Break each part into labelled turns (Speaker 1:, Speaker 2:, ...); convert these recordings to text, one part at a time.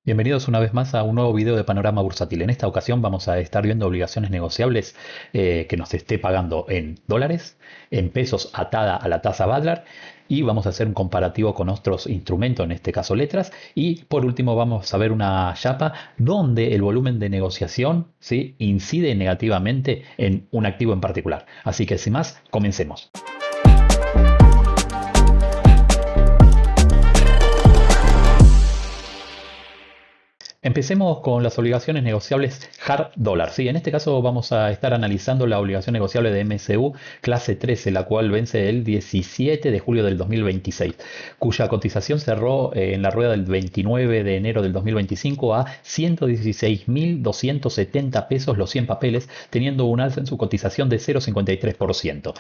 Speaker 1: Bienvenidos una vez más a un nuevo video de Panorama Bursátil. En esta ocasión vamos a estar viendo obligaciones negociables que nos esté pagando en dólares, en pesos atada a la tasa Badlar, y vamos a hacer un comparativo con otros instrumentos, en este caso letras, y por último vamos a ver una chapa donde el volumen de negociación, ¿sí?, incide negativamente en un activo en particular. Así que sin más, comencemos. Empecemos con las obligaciones negociables hard dólar. Sí, en este caso vamos a estar analizando la obligación negociable de MSU clase 13, la cual vence el 17 de julio del 2026, cuya cotización cerró en la rueda del 29 de enero del 2025 a 116.270 pesos los 100 papeles, teniendo un alza en su cotización de 0,53%.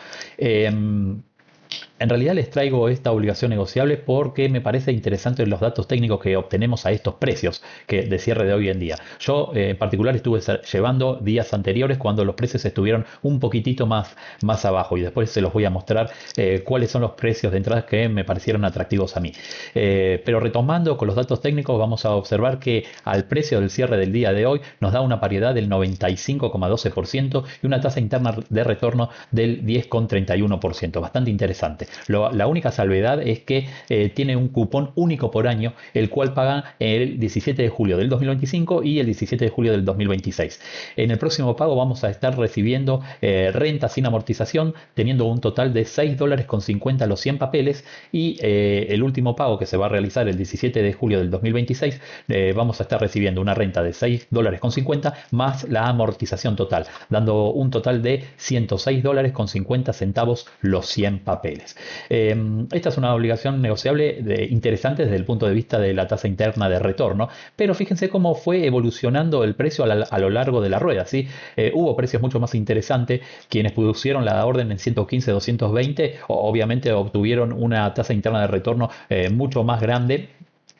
Speaker 1: En realidad les traigo esta obligación negociable porque me parece interesante los datos técnicos que obtenemos a estos precios que de cierre de hoy en día. Yo en particular estuve llevando días anteriores cuando los precios estuvieron un poquitito más abajo, y después se los voy a mostrar cuáles son los precios de entrada que me parecieron atractivos a mí. Pero retomando con los datos técnicos, vamos a observar que al precio del cierre del día de hoy nos da una paridad del 95,12% y una tasa interna de retorno del 10,31%. Bastante interesante. La única salvedad es que tiene un cupón único por año, el cual paga el 17 de julio del 2025 y el 17 de julio del 2026. En el próximo pago vamos a estar recibiendo renta sin amortización, teniendo un total de $6.50 los 100 papeles, y el último pago que se va a realizar el 17 de julio del 2026 vamos a estar recibiendo una renta de $6.50 más la amortización total, dando un total de $106.50 los 100 papeles. Esta es una obligación negociable interesante desde el punto de vista de la tasa interna de retorno, pero fíjense cómo fue evolucionando el precio a lo largo de la rueda, ¿sí? Hubo precios mucho más interesantes. Quienes pusieron la orden en 115, 220, obviamente obtuvieron una tasa interna de retorno mucho más grande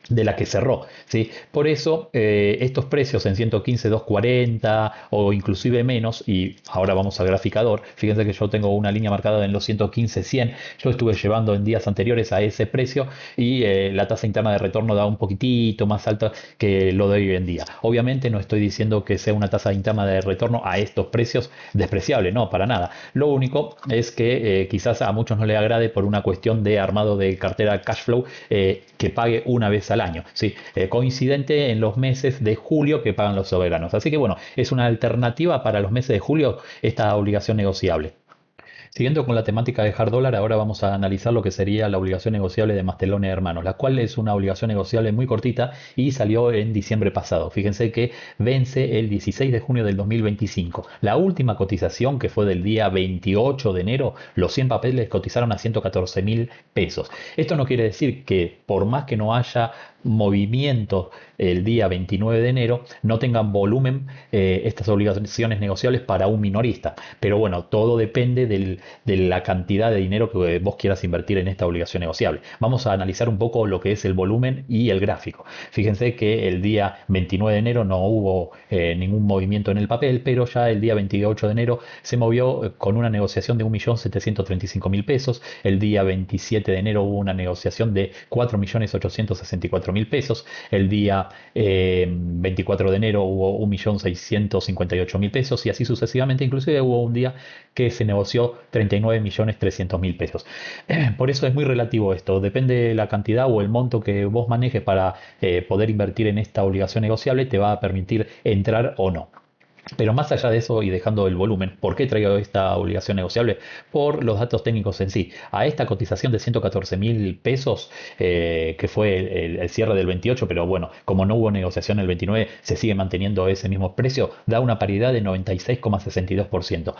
Speaker 1: de la que cerró, ¿sí? Por eso estos precios en 115, 240 o inclusive menos, y ahora vamos al graficador, fíjense que yo tengo una línea marcada en los 115, 100, yo estuve llevando en días anteriores a ese precio, y la tasa interna de retorno da un poquitito más alta que lo de hoy en día. Obviamente no estoy diciendo que sea una tasa interna de retorno a estos precios despreciable, no, para nada. Lo único es que quizás a muchos no les agrade por una cuestión de armado de cartera cash flow, que pague una vez al año, ¿sí? Coincidente en los meses de julio que pagan los soberanos. Así que bueno, es una alternativa para los meses de julio esta obligación negociable. Siguiendo con la temática de hard dólar, ahora vamos a analizar lo que sería la obligación negociable de Mastelone Hermanos, la cual es una obligación negociable muy cortita y salió en diciembre pasado. Fíjense que vence el 16 de junio del 2025. La última cotización, que fue del día 28 de enero, los 100 papeles cotizaron a 114.000 pesos. Esto no quiere decir que por más que no haya movimiento el día 29 de enero, no tengan volumen estas obligaciones negociables para un minorista. Pero bueno, todo depende de la cantidad de dinero que vos quieras invertir en esta obligación negociable. Vamos a analizar un poco lo que es el volumen y el gráfico. Fíjense que el día 29 de enero no hubo ningún movimiento en el papel, pero ya el día 28 de enero se movió con una negociación de 1.735.000 pesos. El día 27 de enero hubo una negociación de 4.864.000 pesos. El día 24 de enero hubo 1.658.000 pesos, y así sucesivamente. Inclusive hubo un día que se negoció 39.300.000 pesos. Por eso es muy relativo esto, depende de la cantidad o el monto que vos manejes para poder invertir en esta obligación negociable, te va a permitir entrar o no. Pero más allá de eso y dejando el volumen, ¿por qué traigo esta obligación negociable? Por los datos técnicos en sí. A esta cotización de 114.000 pesos, que fue el cierre del 28, pero bueno, como no hubo negociación el 29, se sigue manteniendo ese mismo precio, da una paridad de 96,62%,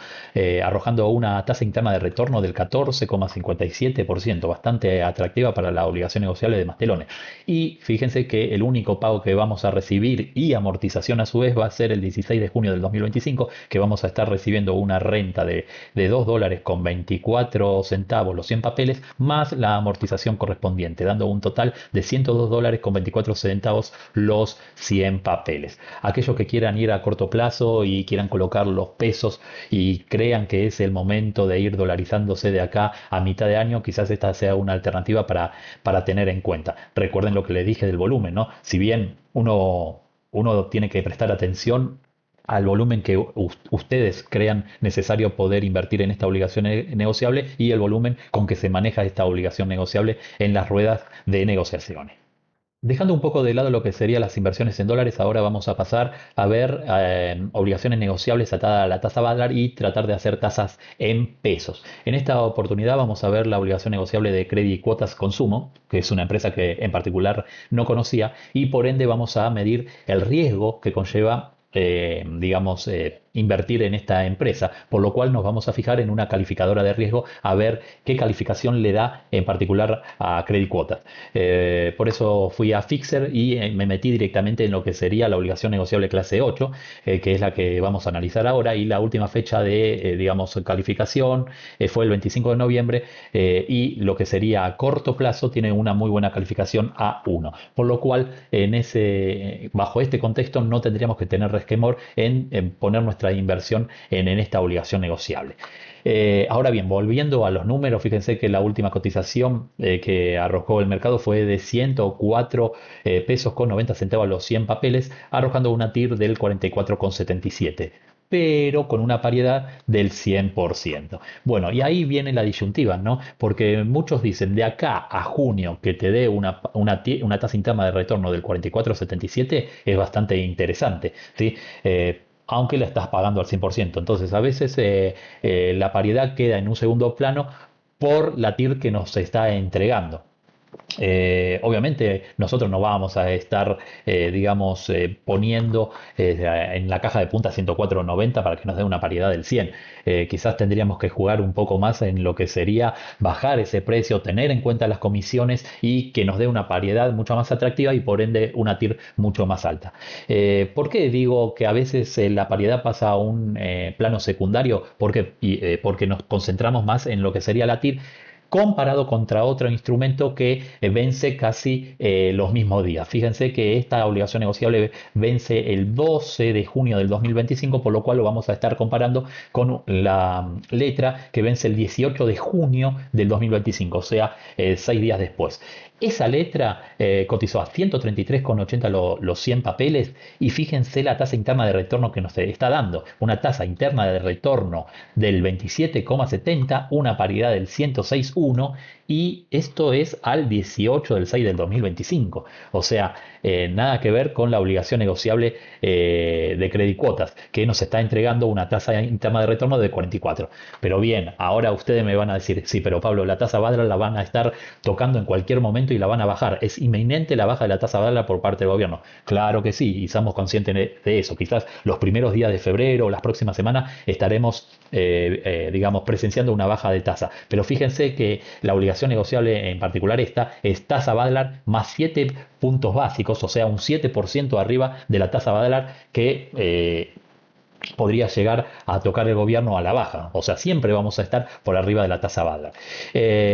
Speaker 1: arrojando una tasa interna de retorno del 14,57%, bastante atractiva para la obligación negociable de Mastelone. Y fíjense que el único pago que vamos a recibir y amortización a su vez va a ser el 16 de junio del 2025, que vamos a estar recibiendo una renta de $2.24 los 100 papeles, más la amortización correspondiente, dando un total de $102.24 los 100 papeles. Aquellos que quieran ir a corto plazo y quieran colocar los pesos y crean que es el momento de ir dolarizándose de acá a mitad de año, quizás esta sea una alternativa para tener en cuenta. Recuerden lo que les dije del volumen, ¿no? Si bien uno tiene que prestar atención al volumen que ustedes crean necesario poder invertir en esta obligación negociable y el volumen con que se maneja esta obligación negociable en las ruedas de negociaciones. Dejando un poco de lado lo que serían las inversiones en dólares, ahora vamos a pasar a ver obligaciones negociables atadas a la tasa Badlar y tratar de hacer tasas en pesos. En esta oportunidad vamos a ver la obligación negociable de Credit Cuotas Consumo, que es una empresa que en particular no conocía, y por ende vamos a medir el riesgo que conlleva invertir en esta empresa, por lo cual nos vamos a fijar en una calificadora de riesgo a ver qué calificación le da en particular a Credit Cuotas. Por eso fui a Fixer y me metí directamente en lo que sería la obligación negociable clase 8, que es la que vamos a analizar ahora, y la última fecha de calificación fue el 25 de noviembre, y lo que sería a corto plazo tiene una muy buena calificación A1, por lo cual bajo este contexto no tendríamos que tener resquemor en poner nuestra inversión en esta obligación negociable. Ahora bien, volviendo a los números, fíjense que la última cotización que arrojó el mercado fue de 104 pesos con 90 centavos los 100 papeles, arrojando una TIR del 44,77, pero con una paridad del 100%. Bueno, y ahí viene la disyuntiva, ¿no? Porque muchos dicen, de acá a junio que te dé una tasa interna de retorno del 44,77 es bastante interesante, ¿sí? Aunque la estás pagando al 100%. Entonces, a veces la paridad queda en un segundo plano por la TIR que nos está entregando. Obviamente nosotros no vamos a estar, poniendo en la caja de punta 104,90 para que nos dé una paridad del 100. Quizás tendríamos que jugar un poco más en lo que sería bajar ese precio, tener en cuenta las comisiones y que nos dé una paridad mucho más atractiva y por ende una TIR mucho más alta. ¿Por qué digo que a veces la paridad pasa a un plano secundario? Porque nos concentramos más en lo que sería la TIR comparado contra otro instrumento que vence casi los mismos días. Fíjense que esta obligación negociable vence el 12 de junio del 2025, por lo cual lo vamos a estar comparando con la letra que vence el 18 de junio del 2025, o sea, 6 días después. Esa letra cotizó a 133,80 los 100 papeles y fíjense la tasa interna de retorno que nos está dando. Una tasa interna de retorno del 27,70, una paridad del 106,1 y esto es al 18 del 6 del 2025. O sea, nada que ver con la obligación negociable de Credit Cuotas, que nos está entregando una tasa interna de retorno de 44. Pero bien, ahora ustedes me van a decir, sí, pero Pablo, la tasa Badlar la van a estar tocando en cualquier momento y la van a bajar. Es inminente la baja de la tasa Badlar por parte del gobierno. Claro que sí, y somos conscientes de eso. Quizás los primeros días de febrero o las próximas semanas estaremos, presenciando una baja de tasa. Pero fíjense que la obligación negociable en particular esta es tasa Badlar más 7 puntos básicos, o sea, un 7% arriba de la tasa Badlar que podría llegar a tocar el gobierno a la baja. O sea, siempre vamos a estar por arriba de la tasa Badlar.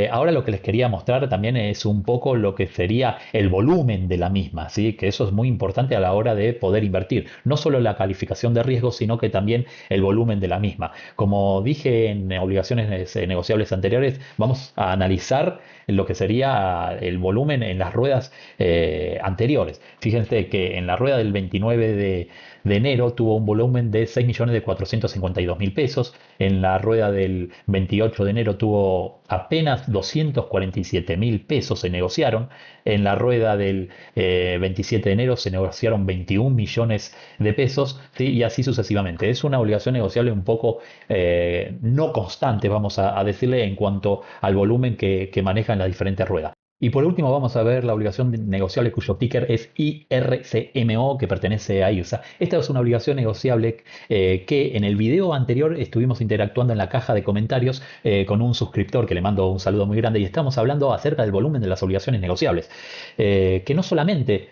Speaker 1: Ahora lo que les quería mostrar también es un poco lo que sería el volumen de la misma, ¿sí? Que eso es muy importante a la hora de poder invertir. No solo la calificación de riesgo, sino que también el volumen de la misma. Como dije en obligaciones negociables anteriores, vamos a analizar lo que sería el volumen en las ruedas anteriores. Fíjense que en la rueda del 29 de enero tuvo un volumen de 6.452.000 pesos. En la rueda del 28 de enero tuvo apenas 247.000 pesos se negociaron. En la rueda del 27 de enero se negociaron 21 millones de pesos, ¿sí? Y así sucesivamente. Es una obligación negociable un poco no constante, vamos a decirle, en cuanto al volumen que manejan las diferentes ruedas. Y por último vamos a ver la obligación negociable cuyo ticker es IRCMO, que pertenece a IRSA. Esta es una obligación negociable que en el video anterior estuvimos interactuando en la caja de comentarios con un suscriptor que le mando un saludo muy grande y estamos hablando acerca del volumen de las obligaciones negociables, que no solamente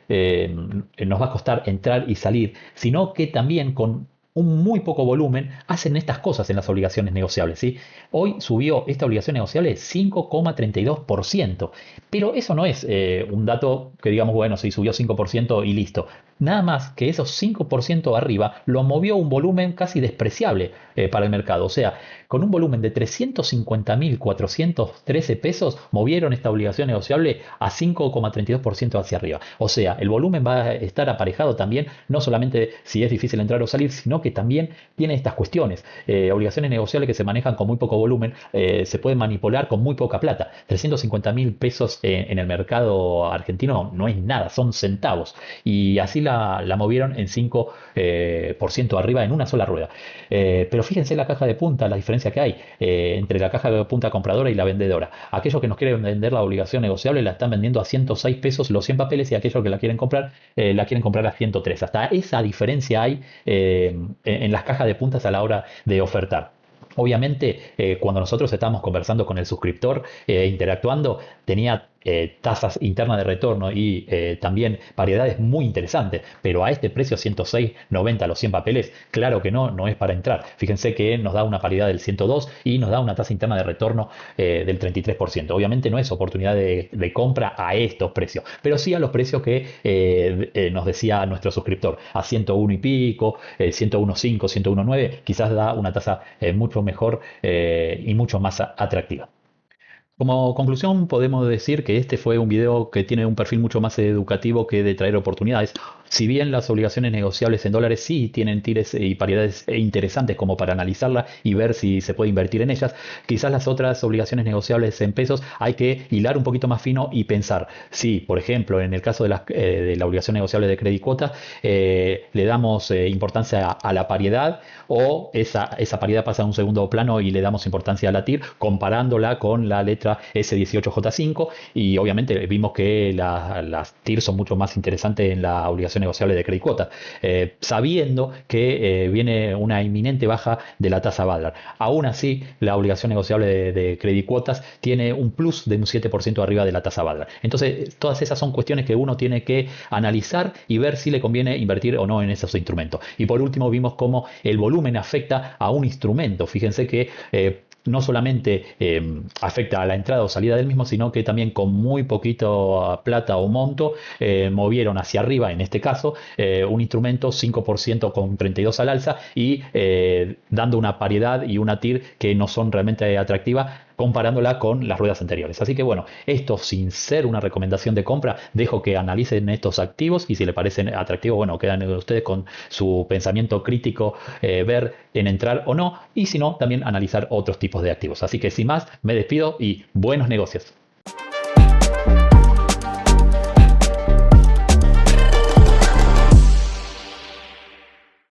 Speaker 1: nos va a costar entrar y salir, sino que también con un muy poco volumen, hacen estas cosas en las obligaciones negociables, ¿sí? Hoy subió esta obligación negociable 5,32%, pero eso no es un dato que digamos, bueno, sí, subió 5% y listo. Nada más que esos 5% arriba lo movió un volumen casi despreciable para el mercado. O sea, con un volumen de 350.413 pesos, movieron esta obligación negociable a 5,32% hacia arriba. O sea, el volumen va a estar aparejado también, no solamente si es difícil entrar o salir, sino que también tiene estas cuestiones. Obligaciones negociables que se manejan con muy poco volumen, se pueden manipular con muy poca plata. 350.000 pesos en el mercado argentino no es nada, son centavos. Y así la movieron en 5% arriba en una sola rueda. Pero fíjense la caja de punta, la diferencia que hay entre la caja de punta compradora y la vendedora. Aquellos que nos quieren vender la obligación negociable la están vendiendo a 106 pesos los 100 papeles, y aquellos que la quieren comprar a 103. Hasta esa diferencia hay en las cajas de puntas a la hora de ofertar. Obviamente, cuando nosotros estábamos conversando con el suscriptor, interactuando, tenía tasas internas de retorno y también variedades muy interesantes, pero a este precio 106,90 los 100 papeles, claro que no es para entrar. Fíjense que nos da una paridad del 102 y nos da una tasa interna de retorno del 33%. Obviamente no es oportunidad de compra a estos precios, pero sí a los precios que nos decía nuestro suscriptor, a 101 y pico, 101.5, 101.9, quizás da una tasa mucho mejor y mucho más atractiva. Como conclusión, podemos decir que este fue un video que tiene un perfil mucho más educativo que de traer oportunidades. Si bien las obligaciones negociables en dólares sí tienen tires y paridades interesantes como para analizarla y ver si se puede invertir en ellas, quizás las otras obligaciones negociables en pesos hay que hilar un poquito más fino y pensar si, por ejemplo, en el caso de la obligación negociable de crédito cuotas, le damos importancia a la paridad, o esa paridad pasa a un segundo plano y le damos importancia a la TIR comparándola con la letra S18J5, y obviamente vimos que las TIR son mucho más interesantes en la obligación negociable de crédito cuotas, sabiendo que viene una inminente baja de la tasa Badlar. Aún así, la obligación negociable de crédito cuotas tiene un plus de un 7% arriba de la tasa Badlar. Entonces, todas esas son cuestiones que uno tiene que analizar y ver si le conviene invertir o no en esos instrumentos. Y por último, vimos cómo el volumen afecta a un instrumento. Fíjense que no solamente afecta a la entrada o salida del mismo, sino que también con muy poquito plata o monto movieron hacia arriba, en este caso, un instrumento 5% con 32 al alza y dando una paridad y una TIR que no son realmente atractivas comparándola con las ruedas anteriores. Así que bueno, esto sin ser una recomendación de compra, dejo que analicen estos activos y si les parecen atractivos, bueno, quedan ustedes con su pensamiento crítico, ver en entrar o no, y si no, también analizar otros tipos de activos. Así que sin más, me despido y buenos negocios.